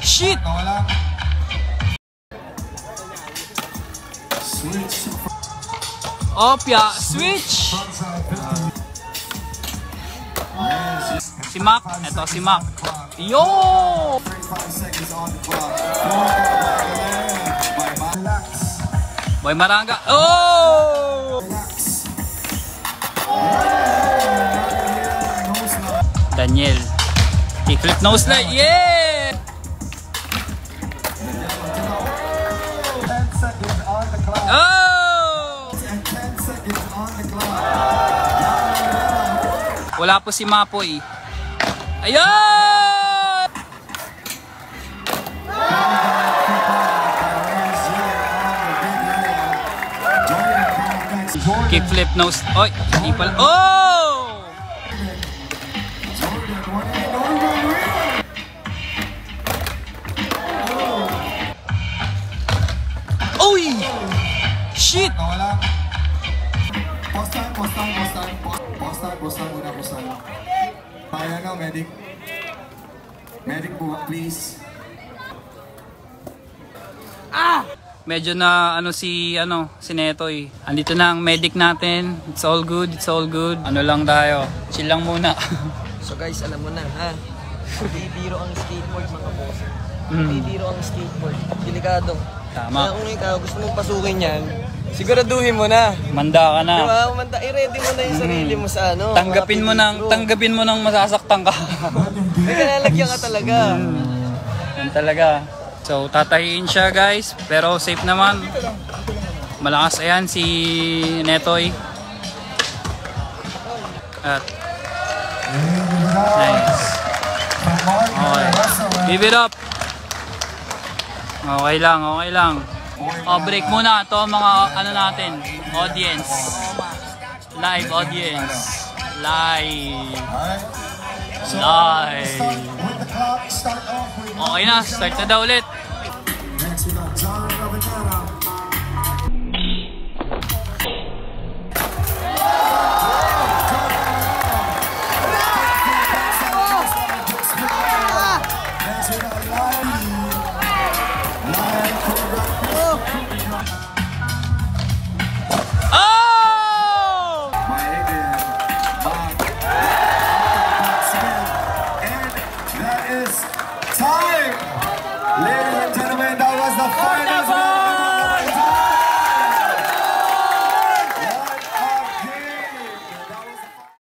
Shit! Opya, switch! Si Mac, eto si Mac. Yo! Boy Maranga. Oh! Daniel. Kickflip nose slide. Yeah! Oh! Wala po si Mapoy. Ayun! Kickflip nose. Oy, hindi pala. Oh! Oy! Shit! Post time. Kaya nga, medic. Medic buwak, please. Ah! Medyo na si Netoy. Andito na ang medic natin. It's all good, it's all good. Ano lang tayo. Chill lang muna. So guys, alam mo na ha. Bibiro ang skateboard mga boss. Bibiro ang skateboard. Delikado. Tama. Kaya kung ikaw gusto mong pasukin yan, siguraduhin mo na. Manda ka na. Diba? I-ready mo na yung sarili mo sa ano. Tanggapin mo nang masasaktan ka. May kanalagyan ka talaga. Yan talaga. So tatahiin siya guys, pero safe naman. Malakas ayan si Netoy. At nice. Okay. Give it up. Okay lang, okay lang. O, break muna ito mga natin, audience. Live audience. Live. Okay na, start na daw ulit.